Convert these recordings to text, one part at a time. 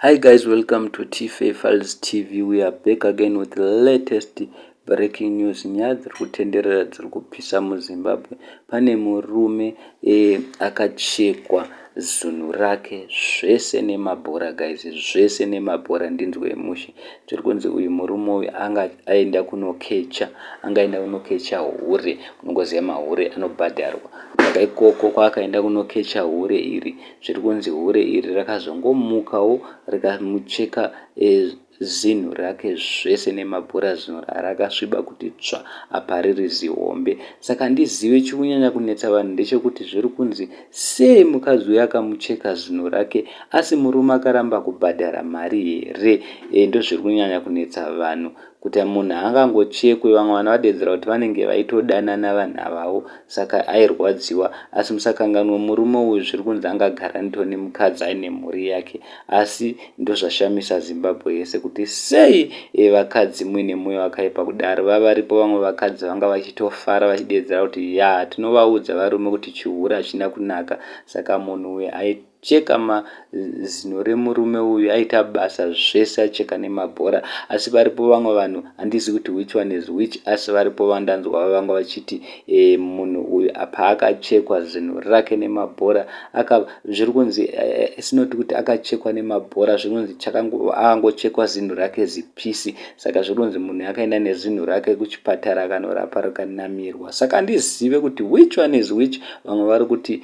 Hi guys, welcome to T-Fair Files TV. We are back again with the latest breaking news. Nyaya dziri kutenderera dziri kupisa muZimbabwe. Pane murume akachekwa zinu rake zvese nemabhora guys, zvese nemabhora ndinzwe yemushe. Zviri kunzi uyu murume uyu anga aenda kunokecha hure, kunongoziva mahure anobhadharwa. Saka ikoko kwaakaenda kunokecha hure iri, zviri kunzi hure iri rakazongomukawo rikamucheka zinu rake zvese nemabhora, zinu rakasviba kuti tsva aparirizihombe. Saka ndizive chikunyanya kunetsa vanhu ndechekuti zviri kunzi sei mukadzi uyu akamucheka zinu rake asi murume akaramba kubhadhara mari here? Ndozviri kunyanya kunetsa vanhu, kuti munhu haangangochekwe. Vamwe vanhu vadedzera kuti vanenge vaitodanana vanhu avavo saka airwadziwa, asi musakanganwa murume uyu zviri kunzi angagara nditoni mukadzi aine mhuri yake. Asi ndozvashamisa Zimbabwe yese kuti sei vakadzi muine mwoyo wakaipa kudaro. Varipo vamwe vakadzi vanga vachitofara vachidedzera kuti ya tinovaudza varume kuti chihure hachina kunaka. Saka munhu uyu aicheka zino remurume uyu aita basa zvese acheka nemabhora. Asi varipo vamwe vanhu, handizivi kuti which one is which, asi varipo vandanzwa vanga vachiti munhu uyu paakachekwa zino rake nemabhora zviri kunzi sinoti kuti akachekwa nemabhora, zviri kunzi akangochekwa zino rake zipisi. Saka zviri kunzi munhu akaenda nezino rake kuchipatara akanorapa rakanamirwa. Saka handizive kuti which one is which. Vamwe vari kuti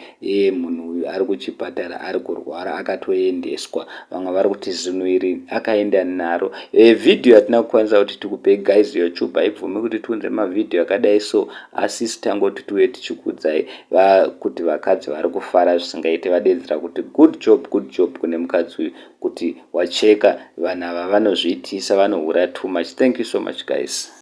munhu uyu ari kuchipatara ari kurwara akatoendeswa, vamwe vari kuti zino iri akaenda naro. Vhidhiyo yatina kukwanisa kuti tikupe guys YouTube haibvumi kuti tiunze mavhidhiyo akadai so, asi tangoti tuve tichikudzai kuti vakadzi vari kufara zvisingaite, vadedzera kuti good job kune mukadzi uyu kuti wacheka. Vanhu ava vanozviitisa, vanohura too much. Thank you so much guys.